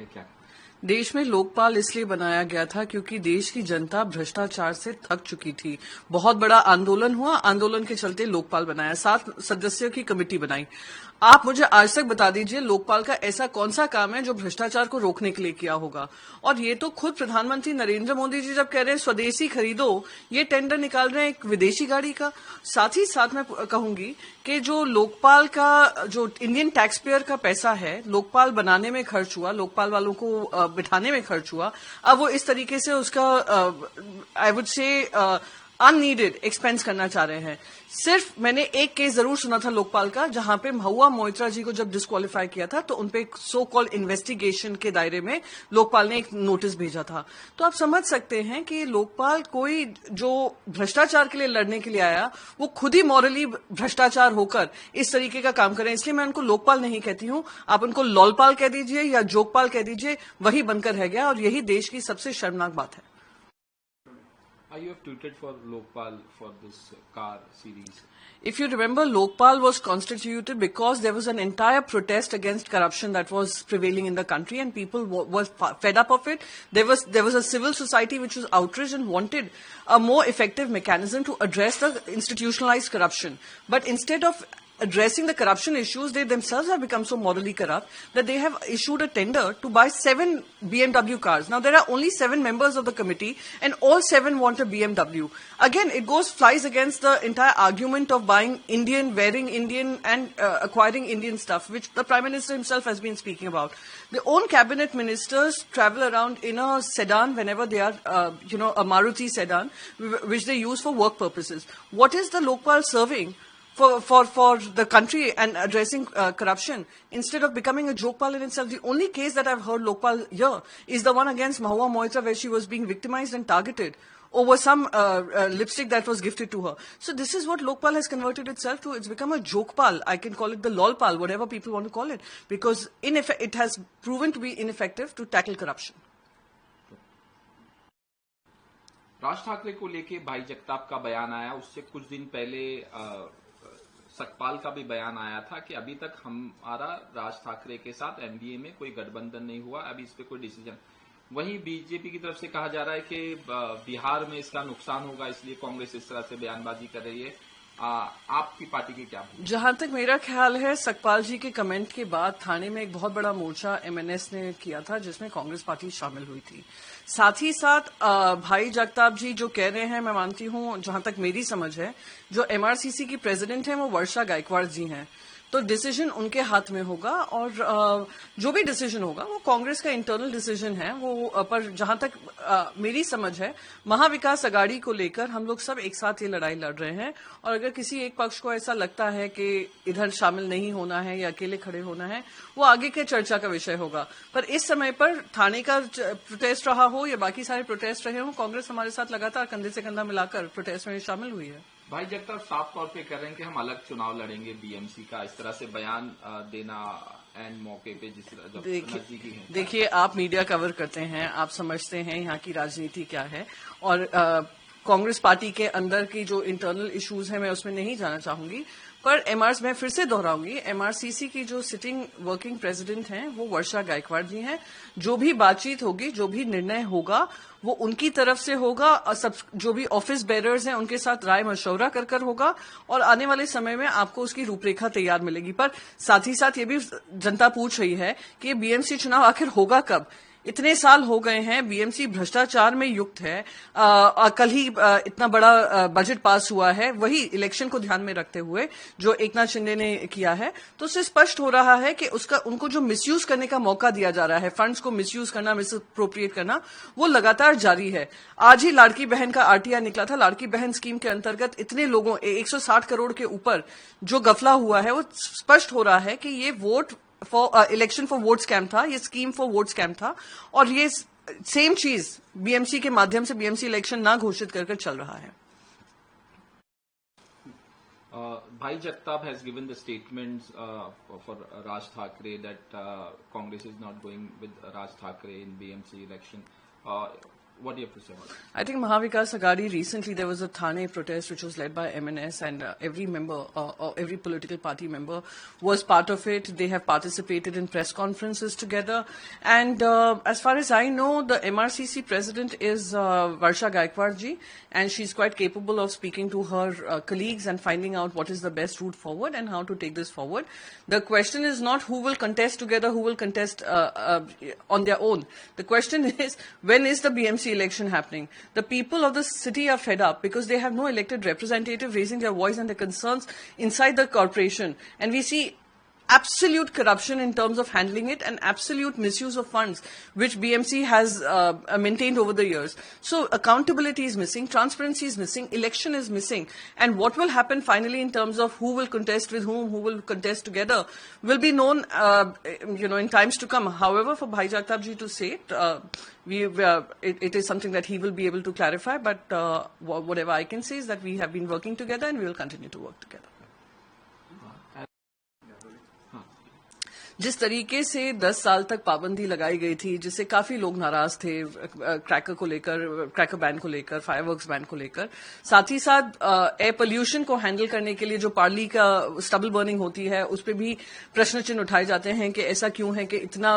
है क्या? देश में लोकपाल इसलिए बनाया गया था क्योंकि देश की जनता भ्रष्टाचार से थक चुकी थी। बहुत बड़ा आंदोलन हुआ, आंदोलन के चलते लोकपाल बनाया, 7 सदस्यों की कमेटी बनाई। आप मुझे आज तक बता दीजिए लोकपाल का ऐसा कौन सा काम है जो भ्रष्टाचार को रोकने के लिए किया होगा। और ये तो खुद प्रधानमंत्री नरेंद्र मोदी जी जब कह रहे हैं स्वदेशी खरीदो, ये टेंडर निकाल रहे हैं एक विदेशी गाड़ी का। साथ ही साथ मैं कहूंगी कि जो लोकपाल का जो इंडियन टैक्स पेयर का पैसा है लोकपाल बनाने में खर्च हुआ, लोकपाल वालों को बिठाने में खर्च हुआ, अब वो इस तरीके से उसका I would say unneeded expense करना चाह रहे हैं। सिर्फ मैंने एक केस जरूर सुना था लोकपाल का जहां पे महुआ मोइत्रा जी को जब डिस्क्वालीफाई किया था तो उनपे एक सो कॉल्ड इन्वेस्टिगेशन के दायरे में लोकपाल ने एक नोटिस भेजा था। तो आप समझ सकते हैं कि लोकपाल कोई जो भ्रष्टाचार के लिए लड़ने के लिए आया वो खुद ही मॉरली भ्रष्टाचार होकर इस तरीके का काम करें, इसलिए मैं उनको लोकपाल नहीं कहती हूं। आप उनको लॉलपाल कह दीजिए या जोकपाल कह दीजिए, वही बनकर रह गया और यही देश की सबसे शर्मनाक बात है। You have tweeted for Lokpal for this car series. If you remember, Lokpal was constituted because there was an entire protest against corruption that was prevailing in the country, and people were fed up of it. There was a civil society which was outraged and wanted a more effective mechanism to address the institutionalized corruption. But instead of addressing the corruption issues, they themselves have become so morally corrupt that they have issued a tender to buy 7 BMW cars. Now, there are only 7 members of the committee, and all 7 want a BMW. Again, it flies against the entire argument of buying Indian, wearing Indian, and acquiring Indian stuff, which the Prime Minister himself has been speaking about. Their own cabinet ministers travel around in a sedan whenever they are, a Maruti sedan, which they use for work purposes. What is the Lokpal serving for the country and addressing corruption instead of becoming a jokpal in itself? The only case that I've heard lokpal here is the one against Mahua Moitra, where she was being victimized and targeted over some lipstick that was gifted to her. So this is what lokpal has converted itself to. It's become a jokpal. I can call it the lolpal, whatever people want to call it, because it has proven to be ineffective to tackle corruption. Raj Thackeray को लेके भाई जगताप का बयान आया, उससे कुछ दिन पहले सतपाल का भी बयान आया था कि अभी तक हमारा राज ठाकरे के साथ एनडीए में कोई गठबंधन नहीं हुआ, अभी इस पे कोई डिसीजन। वहीं बीजेपी की तरफ से कहा जा रहा है कि बिहार में इसका नुकसान होगा, इसलिए कांग्रेस इस तरह से बयानबाजी कर रही है। आपकी पार्टी की क्या? जहां तक मेरा ख्याल है, सतपाल जी के कमेंट के बाद थाने में एक बहुत बड़ा मोर्चा एमएनएस ने किया था जिसमें कांग्रेस पार्टी शामिल हुई थी। साथ ही साथ भाई जगताप जी जो कह रहे हैं, मैं मानती हूं, जहां तक मेरी समझ है, जो एमआरसीसी की प्रेसिडेंट हैं वो वर्षा गायकवाड़ जी हैं, तो डिसीजन उनके हाथ में होगा और जो भी डिसीजन होगा वो कांग्रेस का इंटरनल डिसीजन है वो। पर जहां तक मेरी समझ है, महाविकास अघाड़ी को लेकर हम लोग सब एक साथ ये लड़ाई लड़ रहे हैं, और अगर किसी एक पक्ष को ऐसा लगता है कि इधर शामिल नहीं होना है या अकेले खड़े होना है, वो आगे के चर्चा का विषय होगा। पर इस समय पर थाने का प्रोटेस्ट रहा हो या बाकी सारे प्रोटेस्ट रहे हो, कांग्रेस हमारे साथ लगातार कंधे से कंधा मिलाकर प्रोटेस्ट में शामिल हुई है। भाई जगताप साफ तौर पे कह रहे हैं कि हम अलग चुनाव लड़ेंगे बीएमसी का, इस तरह से बयान देना एंड मौके पे जिस नजदीकी है। देखिए, आप मीडिया कवर करते हैं, आप समझते हैं यहाँ की राजनीति क्या है, और कांग्रेस पार्टी के अंदर की जो इंटरनल इश्यूज है मैं उसमें नहीं जाना चाहूंगी। पर मैं फिर से दोहराऊंगी, एमआरसीसी की जो सिटिंग वर्किंग प्रेसिडेंट हैं वो वर्षा गायकवाड़ जी हैं। जो भी बातचीत होगी, जो भी निर्णय होगा, वो उनकी तरफ से होगा, और सब जो भी ऑफिस बेरर्स हैं उनके साथ राय मशवरा कर होगा, और आने वाले समय में आपको उसकी रूपरेखा तैयार मिलेगी। पर साथ ही साथ ये भी जनता पूछ रही है कि बीएमसी चुनाव आखिर होगा कब। इतने साल हो गए हैं, बीएमसी भ्रष्टाचार में युक्त है। कल ही इतना बड़ा बजट पास हुआ है, वही इलेक्शन को ध्यान में रखते हुए जो एकनाथ शिंदे ने किया है। तो उससे स्पष्ट हो रहा है कि उनको जो मिसयूज करने का मौका दिया जा रहा है, फंड्स को मिसयूज करना, मिसअप्रोप्रिएट करना, वो लगातार जारी है। आज ही लाड़की बहन का आरटीआई निकला था। लाड़की बहन स्कीम के अंतर्गत इतने लोगों 160 करोड़ के ऊपर जो गफला हुआ है, वो स्पष्ट हो रहा है कि ये vote election for vote scam था, ये स्कीम फॉर वोट स्कैम था, और ये सेम चीज बीएमसी के माध्यम से बीएमसी इलेक्शन ना घोषित कर चल रहा है। भाई Jagtap has given the statements for Raj Thakre that Congress is not going with Raj Thakre in BMC election. What do you have to say about it? I think Mahavikas Aghadi, recently there was a Thane protest which was led by MNS, and every member, or every political party member was part of it. They have participated in press conferences together. And as far as I know, the MRCC president is Varsha Gaikwad ji, and she's quite capable of speaking to her colleagues and finding out what is the best route forward and how to take this forward. The question is not who will contest together, who will contest on their own. The question is, when is the BMC election happening? The people of the city are fed up because they have no elected representative raising their voice and their concerns inside the corporation. And we see absolute corruption in terms of handling it and absolute misuse of funds, which BMC has maintained over the years. So accountability is missing, transparency is missing, election is missing. And what will happen finally in terms of who will contest with whom, who will contest together, will be known, in times to come. However, for Bhai Jagtap ji to say it, it is something that he will be able to clarify. But whatever I can say is that we have been working together and we will continue to work together. जिस तरीके से 10 साल तक पाबंदी लगाई गई थी, जिससे काफी लोग नाराज थे, क्रैकर को लेकर, क्रैकर बैन को लेकर, फायरवर्क्स बैन को लेकर, साथ ही साथ एयर पोल्यूशन को हैंडल करने के लिए जो पार्ली का स्टबल बर्निंग होती है, उस पर भी प्रश्न चिन्ह उठाए जाते हैं कि ऐसा क्यों है कि इतना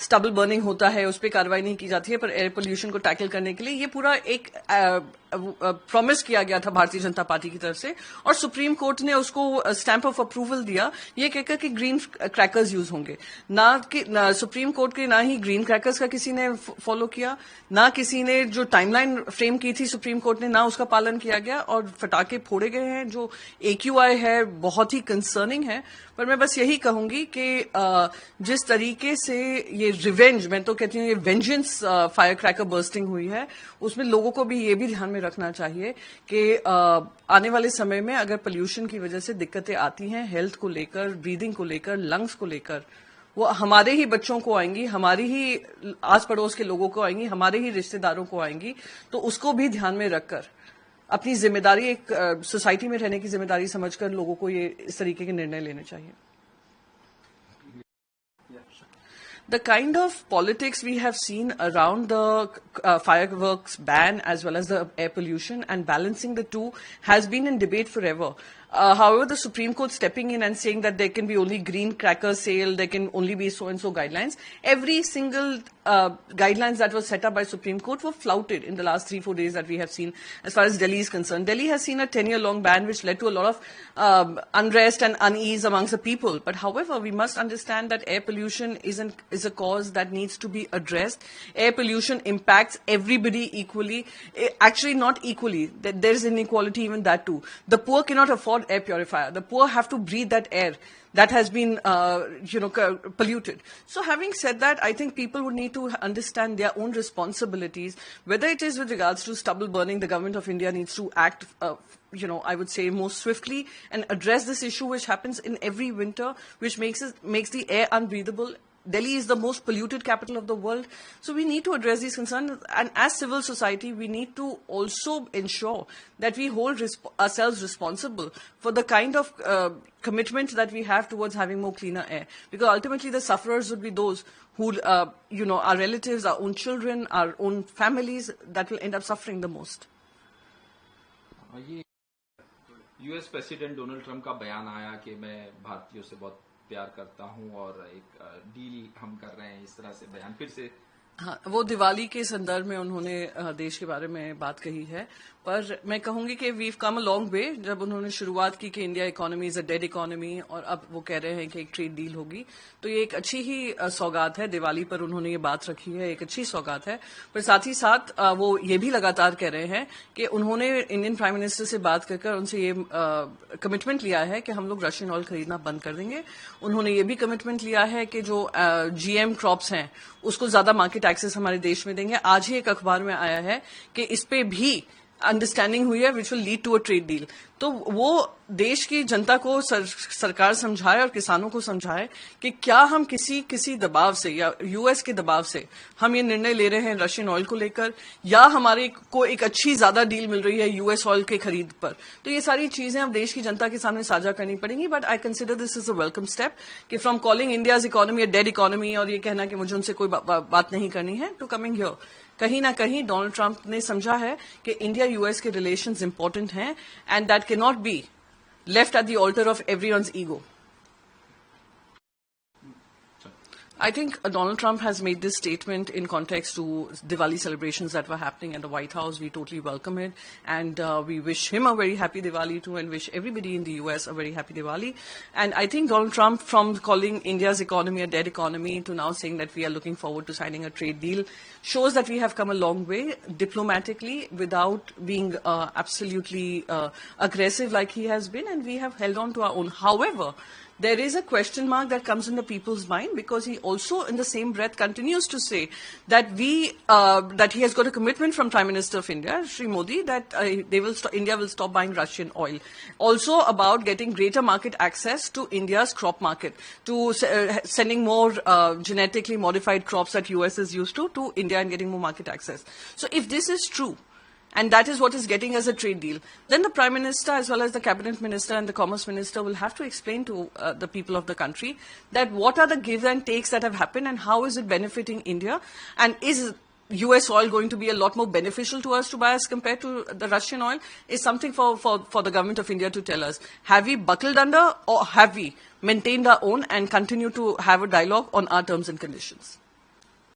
स्टबल बर्निंग होता है, उस पर कार्रवाई नहीं की जाती है, पर एयर पोल्यूशन को टैकल करने के लिए ये पूरा एक प्रॉमिस किया गया था भारतीय जनता पार्टी की तरफ से, और सुप्रीम कोर्ट ने उसको स्टैंप ऑफ अप्रूवल दिया, ये कहकर कि ग्रीन क्रैकर्स यूज होंगे। ना सुप्रीम कोर्ट के ना ही ग्रीन क्रैकर्स का किसी ने फॉलो किया, ना किसी ने जो टाइमलाइन फ्रेम की थी सुप्रीम कोर्ट ने, ना उसका पालन किया गया, और फटाके फोड़े गए हैं। जो AQI है बहुत ही कंसर्निंग है। पर मैं बस यही कहूंगी कि जिस तरीके से ये रिवेंज, मैं तो कहती हूँ ये वेंजेंस फायर क्रैकर बर्स्टिंग हुई है, उसमें लोगों को भी ये भी ध्यान में रखना चाहिए कि आने वाले समय में अगर पोल्यूशन की वजह से दिक्कतें आती हैं, हेल्थ को लेकर, ब्रीदिंग को लेकर, लंग्स को लेकर, वो हमारे ही बच्चों को आएंगी, हमारी ही आस पड़ोस के लोगों को आएंगी, हमारे ही रिश्तेदारों को आएंगी। तो उसको भी ध्यान में रखकर अपनी जिम्मेदारी, एक सोसाइटी में रहने की जिम्मेदारी समझकर लोगों को ये इस तरीके के निर्णय लेने चाहिए। The kind of politics we have seen around the fireworks ban as well as the air pollution and balancing the two has been in debate forever. However, the Supreme Court stepping in and saying that there can be only green cracker sale, there can only be so-and-so guidelines. Every single guidelines that was set up by Supreme Court were flouted in the last 3-4 days that we have seen as far as Delhi is concerned. Delhi has seen a 10-year-long ban which led to a lot of unrest and unease amongst the people. But however, we must understand that air pollution is a cause that needs to be addressed. Air pollution impacts everybody equally. Actually, not equally. There is inequality even that too. The poor cannot afford air purifier. The poor have to breathe that air that has been, polluted. So having said that, I think people would need to understand their own responsibilities. Whether it is with regards to stubble burning, the government of India needs to act, I would say more swiftly and address this issue which happens in every winter, which makes the air unbreathable. Delhi is the most polluted capital of the world. So we need to address these concerns. And as civil society, we need to also ensure that we hold ourselves responsible for the kind of commitment that we have towards having more cleaner air. Because ultimately the sufferers would be those who, our relatives, our own children, our own families, that will end up suffering the most. US president Donald Trump का बयान आया कि मैं भारतीयों से बहुत प्यार करता हूं और एक डील हम कर रहे हैं, इस तरह से बयान फिर से। हाँ, वो दिवाली के संदर्भ में उन्होंने देश के बारे में बात कही है, पर मैं कहूंगी कि weave come a long way. जब उन्होंने शुरुआत की कि India economy is a dead economy, और अब वो कह रहे हैं कि एक ट्रेड डील होगी, तो ये एक अच्छी ही सौगात है। दिवाली पर उन्होंने ये बात रखी है, एक अच्छी सौगात है। पर साथ ही साथ वो ये भी लगातार कह रहे हैं कि उन्होंने इंडियन प्राइम मिनिस्टर से बात कर उनसे ये कमिटमेंट लिया है कि हम लोग रशियन ऑयल खरीदना बंद कर देंगे। उन्होंने ये भी कमिटमेंट लिया है कि जो GM क्रॉप्स हैं उसको ज्यादा मार्केट एक्सेस हमारे देश में देंगे। आज ही एक अखबार में आया है कि इस पे भी अंडरस्टैंडिंग हुई है which will lead to a trade deal. तो वो देश की जनता को सरकार समझाए और किसानों को समझाए कि क्या हम किसी दबाव से या यूएस के दबाव से हम ये निर्णय ले रहे हैं रशियन ऑयल को लेकर, या हमारे को एक अच्छी ज्यादा डील मिल रही है यूएस ऑयल के खरीद पर। तो ये सारी चीजें अब देश की जनता के सामने साझा करनी पड़ेंगी। But I consider this is a welcome step कि from calling India's economy a dead economy और ये कहना कि मुझे उनसे कोई बात नहीं करनी है, टू कमिंग हियर, कहीं ना कहीं डोनाल्ड ट्रंप ने समझा है कि इंडिया यूएस के रिलेशंस इंपॉर्टेंट हैं and that can not be left at the altar of everyone's ego. I think Donald Trump has made this statement in context to Diwali celebrations that were happening at the White House. We totally welcome it, and we wish him a very happy Diwali too, and wish everybody in the US a very happy Diwali. And I think Donald Trump, from calling India's economy a dead economy to now saying that we are looking forward to signing a trade deal, shows that we have come a long way diplomatically without being absolutely aggressive like he has been, and we have held on to our own. However, there is a question mark that comes in the people's mind, because he also in the same breath continues to say that that he has got a commitment from Prime Minister of India, Shri Modi, that India will stop buying Russian oil. Also about getting greater market access to India's crop market, to sending more genetically modified crops that US is used to India and getting more market access. So if this is true, and that is what is getting us a trade deal, then the Prime Minister as well as the Cabinet Minister and the Commerce Minister will have to explain to the people of the country that what are the give and takes that have happened and how is it benefiting India, and is US oil going to be a lot more beneficial to us to buy as compared to the Russian oil, is something for the government of India to tell us. Have we buckled under, or have we maintained our own and continue to have a dialogue on our terms and conditions?